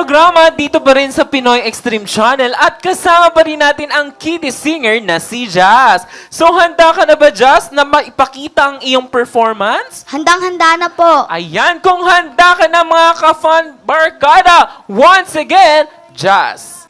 programa dito pa rin sa Pinoy Extreme Channel at kasama pa rin natin ang kiddie singer na si Jazz. So handa ka na ba, Jazz, na maipakita ang iyong performance? Handang-handa na po. Ayan, kung handa ka na mga ka-fun barkada, once again, Jazz.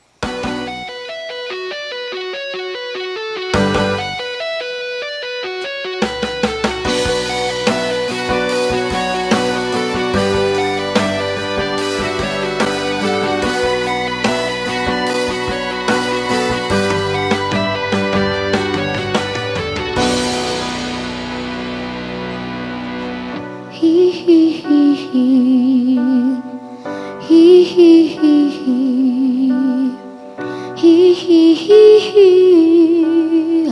Hee hee hee hee. Hee hee hee hee. Hee hee hee hee.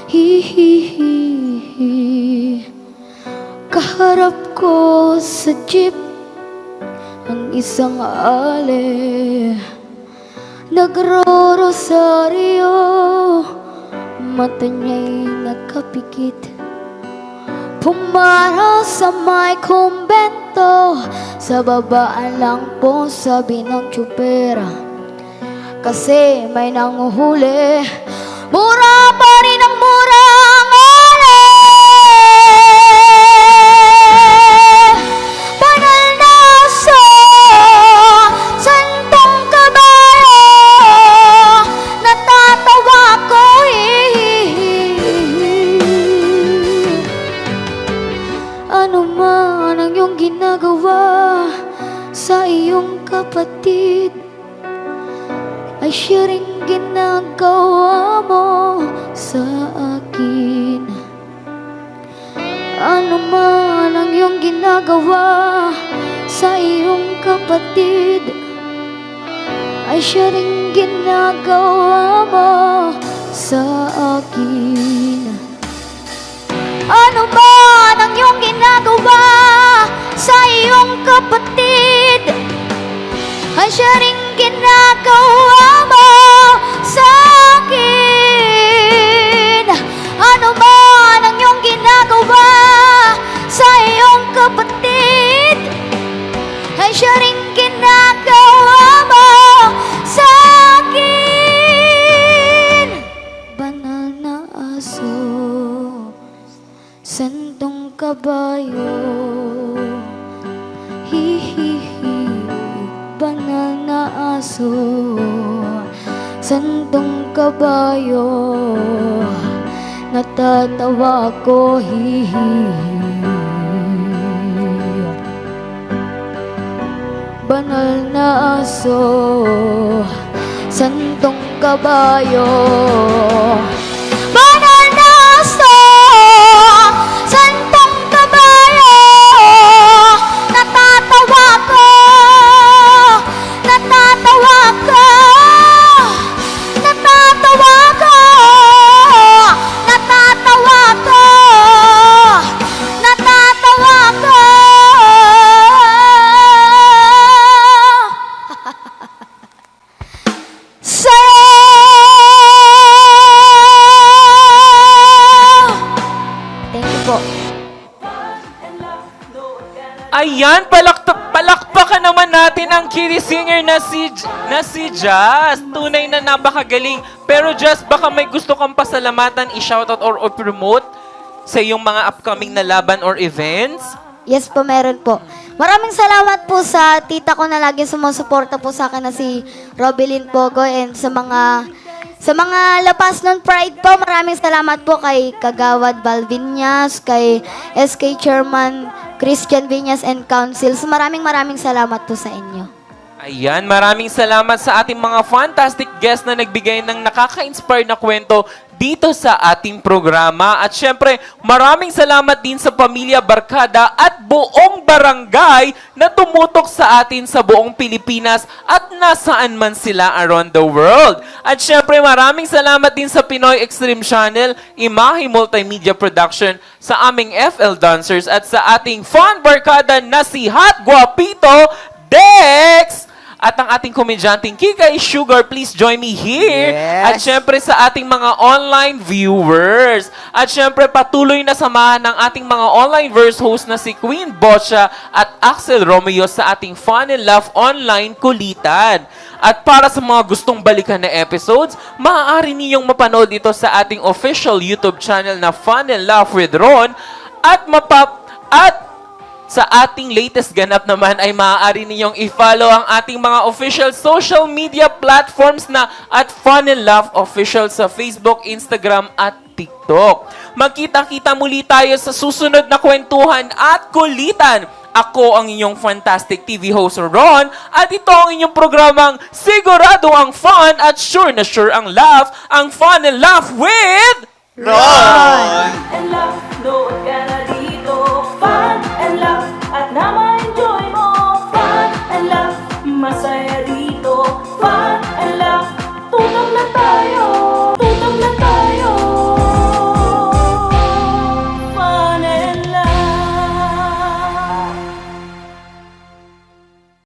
Hee hee hee hee. Kaharap ko sa jeep ang isang ale, nagro-rosaryo, mata niya'y nakapikit. Pumara sa may kumbento, sa babaan lang po sabi ng tsupera. Kasi may nanguhuli, mura pa rin ang mura ang ale. Banal na aso, santong kabayo, natatawa ko. Ano man ang iyong ginagawa sa iyong kapatid, ay siya rin ginagawa mo sa akin. Ano man ang iyong ginagawa sa iyong kapatid, ay siya rin ginagawa mo sa akin. Ano man ang iyong ginagawa sa iyong kapatid, ay siya rin ginagawa mo sa akin. Ano man ang iyong ginagawa sa iyong kapatid, ay siya rin ginagawa mo sa akin. Banal na aso, santong kabayo, hihihi. Banal na aso, santong kabayo, natatawa ko, hihihi. Banal na aso, santong kabayo, banal na aso, santong kabayo, natatawa ko, natatawa ko, natatawa ko, natatawa ko, natatawa ko. Thank you po. Ayan, palakpakan naman natin ang kiddie singer na si Jazz. Tunay na napakagaling. Pero Jazz, baka may gusto kang pasalamatan, i-shoutout or promote sa iyong mga upcoming na laban or events? Yes po, meron po. Maraming salamat po sa tita ko na laging sumusuporta po sa akin na si Robilyn Pogo, and sa mga lapas ng Pride po, maraming salamat po kay Kagawad Val Viñas, kay SK Chairman Christian Viñas and Council. So maraming salamat po sa inyo. Ayan, maraming salamat sa ating mga fantastic guests na nagbigay ng nakaka-inspire na kwento dito sa ating programa. At syempre, maraming salamat din sa pamilya Barkada at buong barangay na tumutok sa atin sa buong Pilipinas at nasaan man sila around the world. At syempre, maraming salamat din sa Pinoy Extreme Channel, Imahe Multimedia Production, sa aming FL Dancers at sa ating fun Barkada na si Hot Guapito Dex! at ang ating komedyanteng Kikay Sugar. Please join me here. Yes. At syempre sa ating mga online viewers. At syempre patuloy na samahan ng ating mga online verse host na si Queen Botcha at Axel Romeo sa ating Fun and Laugh online kulitan. At para sa mga gustong balikan na episodes, maaari niyong mapanood ito sa ating official YouTube channel na Fun and Laugh with Ron at sa ating latest ganap naman ay maaari ninyong i-follow ang ating mga official social media platforms na at Fun and Laugh Official sa Facebook, Instagram at TikTok. Magkita-kita muli tayo sa susunod na kwentuhan at kulitan. Ako ang inyong fantastic TV host Ron at ito ang inyong programang sigurado ang fun at sure na sure ang laugh, ang Fun and Laugh with Ron! and love.